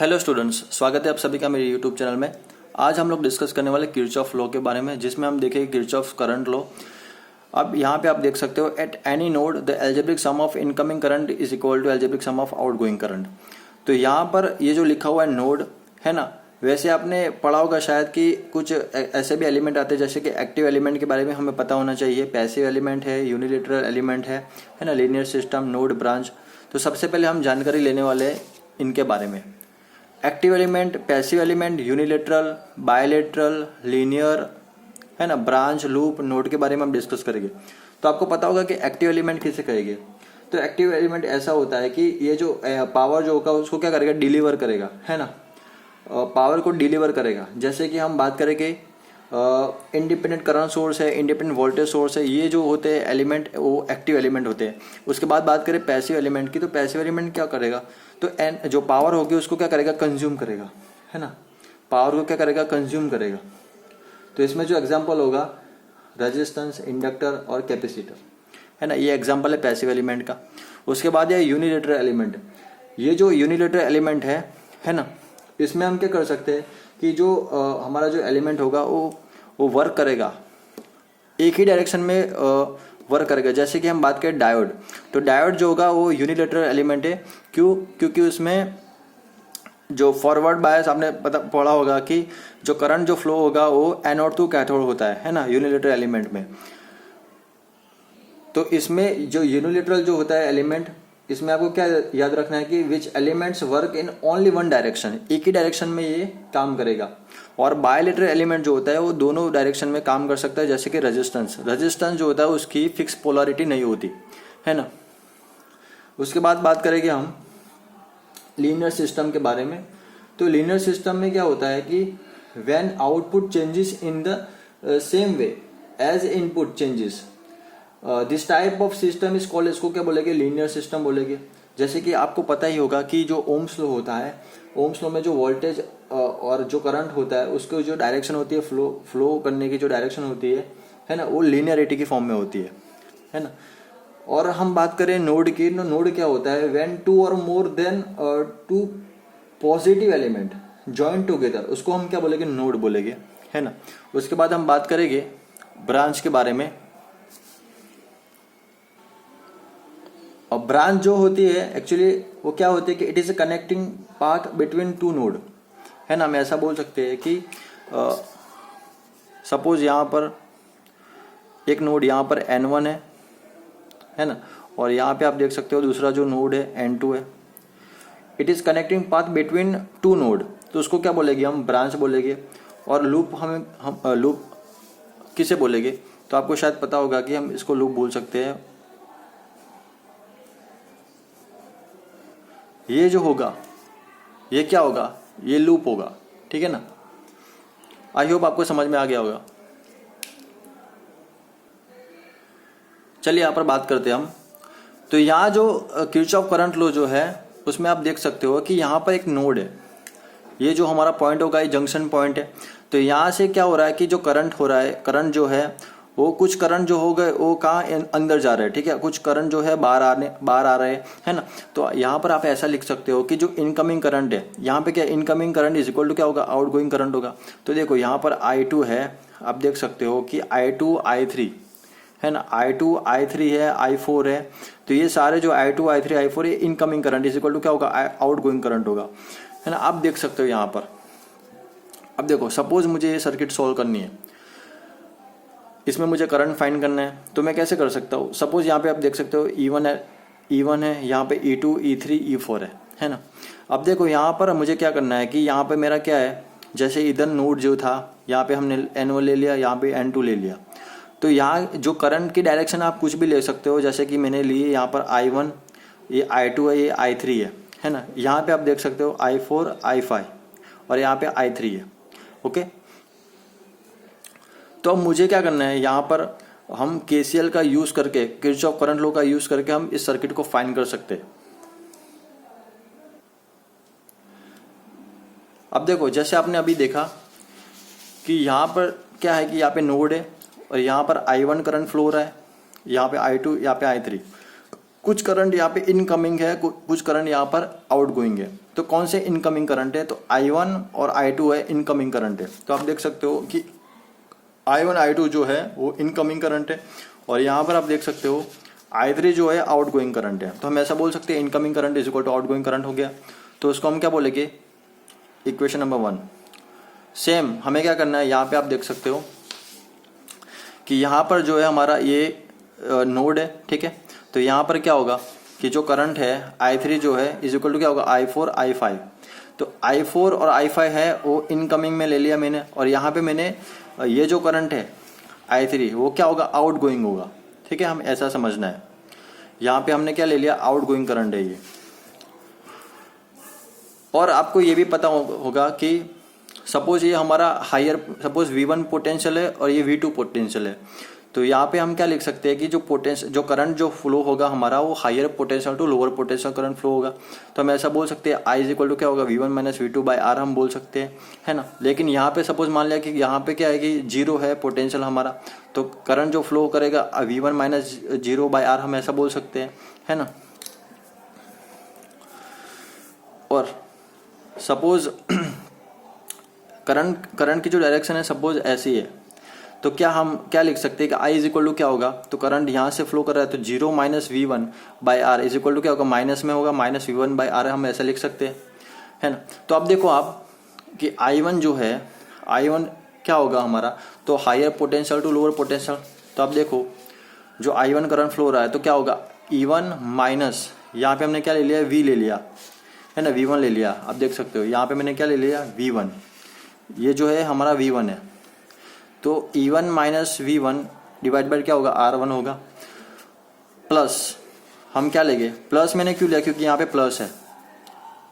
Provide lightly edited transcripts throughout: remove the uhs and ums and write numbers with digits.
Hello students, स्वागत है आप सभी का मेरे यूट्यूब चैनल में। आज हम लोग डिस्कस करने वाले किरचॉफ लॉ के बारे में, जिसमें हम देखेंगे किरचॉफ करंट लॉ। अब यहाँ पे आप देख सकते हो, at any node the algebraic sum of incoming current is equal to algebraic sum of outgoing current. तो यहाँ पर ये जो लिखा हुआ है नोड है ना, वैसे आपने पढ़ा होगा शायद कि कुछ ऐसे भी एलिमेंट आते हैं, जैसे कि एक्टिव एलिमेंट के बारे में हमें पता होना चाहिए, पैसिव एलिमेंट है, यूनिलेटरल एलिमेंट है ना, लीनियर सिस्टम, नोड, ब्रांच। तो सबसे पहले हम जानकारी लेने वाले हैं इनके बारे में। Active element, passive element, unilateral, bilateral, linear है ना, ब्रांच, लूप, नोड के बारे में हम डिस्कस करेंगे। तो आपको पता होगा कि एक्टिव एलिमेंट किसे कहेंगे। तो एक्टिव एलिमेंट ऐसा होता है कि ये जो पावर जो होगा उसको क्या करेगा, डिलीवर करेगा, है ना, पावर को डिलीवर करेगा। जैसे कि हम बात करें कि इंडिपेंडेंट करंट सोर्स है, इंडिपेंडेंट वोल्टेज सोर्स है, ये जो होते हैं एलिमेंट वो एक्टिव एलिमेंट होते हैं। उसके बाद बात करें पैसिव एलिमेंट की, तो पैसिव एलिमेंट क्या करेगा, तो जो पावर होगी उसको क्या करेगा, कंज्यूम करेगा, है ना, पावर को क्या करेगा, कंज्यूम करेगा। तो इसमें जो एग्जाम्पल होगा रेजिस्टेंस, इंडक्टर और कैपेसिटर, है ना, ये एग्जाम्पल है पैसिव एलिमेंट का। उसके बाद है यूनिलेटरल एलिमेंट। ये जो यूनिलेटरल एलिमेंट है ना, इसमें हम क्या कर सकते हैं कि जो हमारा जो एलिमेंट होगा वो वर्क करेगा, एक ही डायरेक्शन में वर्क करेगा। जैसे कि हम बात करें डायोड, तो डायोड जो होगा वो यूनिलेटरल एलिमेंट है। क्यों? क्योंकि उसमें जो फॉरवर्ड बायस आपने पढ़ा होगा कि जो करंट जो फ्लो होगा वो एनोड टू कैथोड होता है ना, यूनिलेटरल एलिमेंट में। तो इसमें जो यूनिलेटरल जो होता है एलिमेंट, इसमें आपको क्या याद रखना है कि विच elements work in only one direction, एक ही डायरेक्शन में ये काम करेगा। और बायलेटरल एलिमेंट जो होता है वो दोनों डायरेक्शन में काम कर सकता है। जैसे कि रेजिस्टेंस जो होता है उसकी फिक्स पोलरिटी नहीं होती, है ना। उसके बाद बात करेंगे हम लीनियर सिस्टम के बारे में। तो लीनियर सिस्टम में क्या होता है कि when output changes in the same way as input changes, this type of system is called, इसको क्या बोलेंगे, लीनियर सिस्टम बोलेंगे। जैसे कि आपको पता ही होगा कि जो ओम्स लॉ होता है, ओम्स लॉ में जो वोल्टेज और जो करंट होता है उसको जो डायरेक्शन होती है, फ्लो करने की जो डायरेक्शन होती है ना, वो लीनियरिटी की फॉर्म में होती है ना। और हम बात करें नोड की, नोड क्या होता है, व्हेन टू और more than two positive element join together, उसको हम क्या बोलेंगे, नोड बोलेंगे, है ना। उसके बाद हम बात करेंगे ब्रांच के बारे में। और ब्रांच जो होती है एक्चुअली वो क्या होती है कि it is a connecting path between two node, है ना। हम ऐसा बोल सकते हैं कि सपोज यहाँ पर एक नोड यहाँ पर N1 है ना, और यहाँ पे आप देख सकते हो दूसरा जो नोड है N2 है। It is connecting path between two node, तो उसको क्या बोलेंगे, हम ब्रांच बोलेंगे। और लूप हम लूप किसे बोलेंगे, तो आपको शायद पता होगा कि हम इसको लूप बोल सकते हैं। ये जो होगा ये क्या होगा, ये लूप होगा, ठीक है ना। आई होप आपको समझ में आ गया होगा। चलिए यहाँ पर बात करते हैं हम। तो यहाँ जो किरचॉफ करंट लॉ जो है उसमें आप देख सकते हो कि यहाँ पर एक नोड है, ये जो हमारा पॉइंट होगा ये जंक्शन पॉइंट है। तो यहाँ से क्या हो रहा है कि जो करंट हो रहा है, करंट जो है वो कुछ करंट जो हो गए वो कहाँ अंदर जा रहे हैं, ठीक है, कुछ करंट जो है बाहर आ रहे हैं, है ना। तो यहाँ पर आप ऐसा लिख सकते हो कि जो इनकमिंग करंट है, यहाँ पे क्या incoming current is equal to क्या होगा, आउटगोइंग करंट होगा। तो देखो यहाँ पर I2 है, आप देख सकते हो कि I2 I3 है ना, I2 I3 है, I4 है। तो ये सारे जो I2 I3 I4 ये incoming current is equal to क्या होगा, आउटगोइंग करंट होगा, है ना। आप देख सकते हो यहाँ पर। अब देखो सपोज मुझे ये सर्किट सॉल्व करनी है, इसमें मुझे करंट फाइंड करना है, तो मैं कैसे कर सकता हूँ। सपोज यहाँ पे आप देख सकते हो E1 है, यहाँ पे E2 E3 E4 है ना। अब देखो यहाँ पर मुझे क्या करना है कि यहाँ पे मेरा क्या है, जैसे इधर नोड जो था यहाँ पे हमने N1 ले लिया, यहाँ पे N2 ले लिया। तो यहाँ जो करंट की डायरेक्शन आप कुछ भी ले सकते हो, जैसे कि मैंने लिए यहाँ पर I1, ये I2 है, ये I3 है ना। यहाँ पे आप देख सकते हो I4 I5 और यहाँ पे I3 है, ओके। तो अब मुझे क्या करना है, यहाँ पर हम KCL का यूज करके, किरचॉफ करंट लॉ का यूज करके हम इस सर्किट को फाइंड कर सकते हैं। अब देखो जैसे आपने अभी देखा कि यहाँ पर क्या है कि यहाँ पे नोड है और यहाँ पर I1 करंट फ्लो हो रहा है, यहाँ पे I2, यहाँ पे I3। कुछ करंट यहाँ पे इनकमिंग है, कुछ करंट यहाँ पर आउटगोइंग है। तो कौन से इनकमिंग करंट है? तो I1 और I2 है इनकमिंग करंट है। तो आप देख सकते हो कि I1 I2 जो है वो इनकमिंग करंट है, और यहाँ पर आप देख सकते हो I3 जो है आउटगोइंग करंट है। तो हम ऐसा बोल सकते हैं incoming current is equal to outgoing current हो गया। तो उसको हम क्या बोलेंगे? Equation number 1। सेम हमें क्या करना है, यहाँ पे आप देख सकते हो कि यहाँ पर जो है हमारा ये नोड है, ठीक है। तो यहाँ पर क्या होगा कि जो करंट है I3 जो है इज इक्वल टू क्या होगा? I4 I5। तो I4 और I5 है वो इनकमिंग में ले लिया मैंने, और यहाँ पे मैंने ये जो करंट है I3 वो क्या होगा? आउटगोइंग होगा, ठीक है। हम ऐसा समझना है, यहाँ पे हमने क्या ले लिया? आउटगोइंग करंट है ये। और आपको ये भी पता होगा कि सपोज ये हमारा हायर, सपोज V1 पोटेंशियल है और ये V2 पोटेंशियल है। तो यहाँ पे हम क्या लिख सकते हैं कि जो करंट जो फ्लो होगा हमारा वो higher potential to lower potential current flow होगा। तो हम ऐसा बोल सकते हैं I इज इक्वल टू क्या होगा? V1 minus V2 by R हम बोल सकते हैं, है ना। लेकिन यहाँ पे सपोज मान लिया कि यहाँ पे क्या है कि 0 है पोटेंशियल हमारा, तो करंट जो फ्लो करेगा V1 माइनस 0 बाई R हम ऐसा बोल सकते हैं, है ना। और सपोज करंट की जो डायरेक्शन है सपोज ऐसी है, तो क्या हम क्या लिख सकते हैं कि I इज इक्वल टू क्या होगा? तो करंट यहाँ से फ्लो कर रहा है तो 0 minus V1 by R is equal to क्या होगा? माइनस में होगा माइनस V1 बाई R, हम ऐसा लिख सकते हैं, है ना। तो अब देखो आप कि I1 जो है, I1 क्या होगा हमारा? तो higher potential to lower potential. तो अब देखो जो I1 करंट फ्लो हो रहा है तो क्या होगा? E1 माइनस, यहाँ पे हमने क्या ले लिया? V ले लिया, है ना, V1 ले लिया। आप देख सकते हो यहाँ पे मैंने क्या ले लिया? V1। ये जो है हमारा V1 है, तो E1 minus V1 divide by क्या होगा? R1 होगा, प्लस हम क्या लेंगे? प्लस मैंने क्यों लिया? क्योंकि यहाँ पे प्लस है,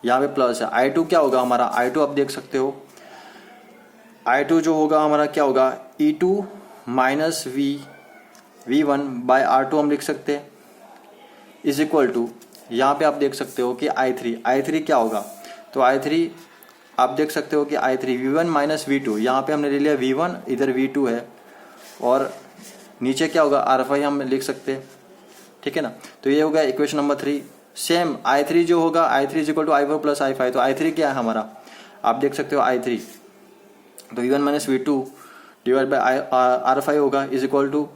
यहाँ पे प्लस है। I2 क्या होगा हमारा? I2 आप देख सकते हो I2 जो होगा हमारा क्या होगा? E2 minus V1 bye R2 हम लिख सकते हैं, इज इक्वल टू यहाँ पे आप देख सकते हो कि I3 क्या होगा? तो I3 आप देख सकते हो कि I3 V1 माइनस V2, यहाँ पे हमने ले लिया V1, इधर V2 है, और नीचे क्या होगा? R5 हम लिख सकते हैं, ठीक है ना। तो ये होगा इक्वेशन नंबर 3। सेम I3 जो होगा I3 is equal to I4 plus I5। तो I3 क्या है हमारा? आप देख सकते हो I3 तो V1 minus V2 divide by R5 होगा, इज इक्वल टू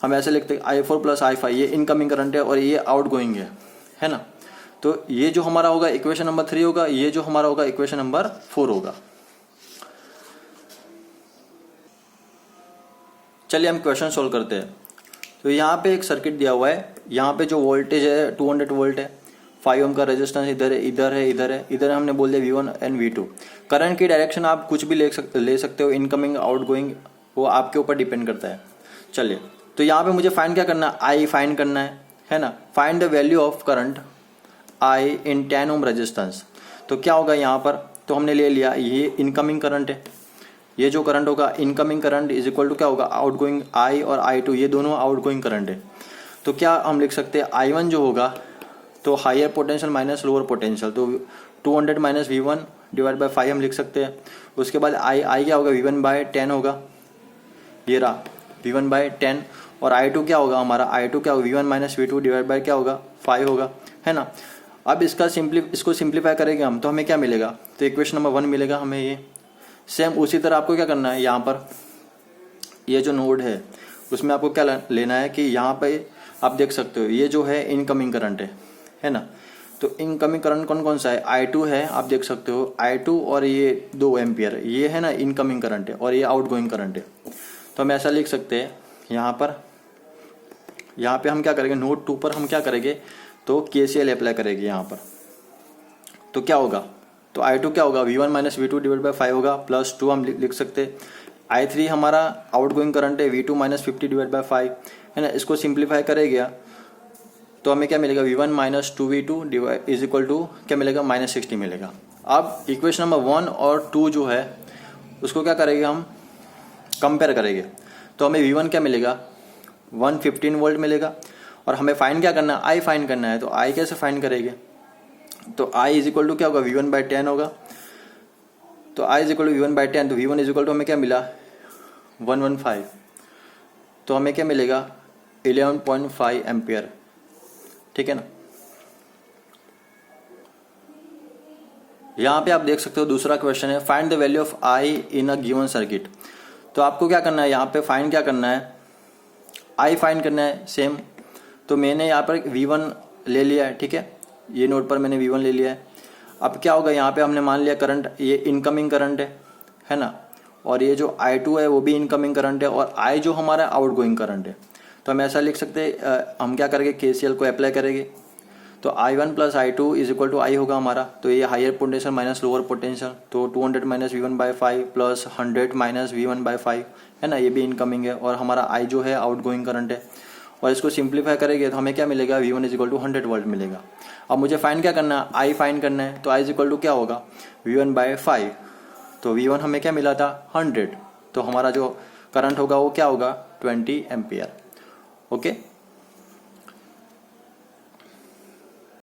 हम ऐसे लिखते हैं I4 प्लस I5। ये इनकमिंग करंट है और ये आउटगोइंग है ना। तो ये जो हमारा होगा इक्वेशन नंबर 3 होगा, ये जो हमारा होगा इक्वेशन नंबर 4 होगा। चलिए हम क्वेश्चन सोल्व करते हैं। तो यहाँ पे एक सर्किट दिया हुआ है, यहाँ पे जो वोल्टेज है 200 वोल्ट है, 5 ओम का रेजिस्टेंस इधर है, इधर है, इधर है, इधर हमने बोल दिया V1 एंड V2। करंट की डायरेक्शन आप कुछ भी ले सकते हो, इनकमिंग आउटगोइंग, वो आपके ऊपर डिपेंड करता है। चलिए तो यहाँ पे मुझे फाइंड क्या करना है? I फाइंड करना है ना। Find the value of current I in 10 ohm resistance. तो क्या होगा यहाँ पर? तो हमने ले लिया ये इनकमिंग करंट है, ये जो करंट होगा incoming current is equal to क्या होगा? आउटगोइंग I और I2, ये दोनों आउटगोइंग करंट है। तो क्या हम लिख सकते हैं? I1 जो होगा तो higher potential minus lower potential, तो 200 माइनस V1 डिवाइड बाई 5 हम लिख सकते हैं। उसके बाद I क्या होगा? V1 बाय 10 होगा, ये रहा V1 बाय 10। और I2 क्या होगा हमारा? I2 क्या होगा? V1 minus V2 divide by क्या होगा? 5 होगा, है ना। अब इसको सिंप्लीफाई करेंगे हम तो हमें क्या मिलेगा? तो इक्वेशन नंबर 1 मिलेगा हमें ये। सेम उसी तरह आपको क्या करना है, यहाँ पर ये जो नोड है उसमें आपको क्या लेना है कि यहाँ पे आप देख सकते हो ये जो है इनकमिंग करंट है ना। तो इनकमिंग करंट कौन कौन सा है? I2 है, आप देख सकते हो I2, और ये 2 एम्पियर ये है ना इनकमिंग करंट है, और ये आउटगोइंग करंट है। तो हम ऐसा लिख सकते हैं यहाँ पे हम क्या करेंगे? नोड 2 पर हम क्या करेंगे? तो KCL अप्लाई करेंगे यहाँ पर। तो क्या होगा? तो I2 क्या होगा? V1 minus V2 divide by 5 होगा, प्लस 2 हम लिख सकते हैं। I3 हमारा आउटगोइंग करंट है V2 माइनस 50 डिवाइड बाई 5, है ना। इसको सिंप्लीफाई करेगा तो हमें क्या मिलेगा? V1 minus 2V2 divide is equal to क्या मिलेगा? माइनस 60 मिलेगा। अब इक्वेशन नंबर 1 और 2 जो है उसको क्या करेंगे? हम कंपेयर करेंगे तो हमें V1 क्या मिलेगा? 115 वोल्ट मिलेगा। और हमें फाइंड क्या करना है? I फाइंड करना है। तो I कैसे फाइंड करेंगे? तो I इज इक्वल टू क्या होगा? V1 बाई 10 होगा। तो I is equal to V1 by 10, तो V1 इज इक्वल टू हमें क्या मिला? 115। तो हमें क्या मिलेगा? 11.5 एम्पियर। ठीक है ना। यहाँ पे आप देख सकते हो दूसरा क्वेश्चन है find the value of I in a given circuit. तो आपको क्या करना है, यहाँ पे फाइंड क्या करना है, आई फाइंड करना है सेम। तो मैंने यहाँ पर V1 ले लिया है, ठीक है, ये नोड पर मैंने V1 ले लिया है। अब क्या होगा, यहाँ पे हमने मान लिया करंट ये इनकमिंग करंट है ना, और ये जो I2 है वो भी इनकमिंग करंट है, और I जो हमारा आउटगोइंग करंट है। तो हम ऐसा लिख सकते हैं, हम क्या करेंगे, KCL को अप्लाई करेंगे। तो I1 plus I2 is equal to I होगा हमारा। तो ये higher potential minus lower potential, तो 200 minus V1/5 plus 100 minus V1/5 है ना, ये भी इनकमिंग है, और हमारा I जो है आउटगोइंग करंट है। और इसको सिंप्लीफाई करेंगे तो हमें क्या मिलेगा, V1 is equal to 100 volt मिलेगा। अब मुझे फाइंड क्या करना है, आई फाइंड करना है। तो I इज इक्वल टू क्या होगा, V1/5। तो V1 हमें क्या मिला था 100, तो हमारा जो करंट होगा वो क्या होगा 20 एम्पियर। ओके।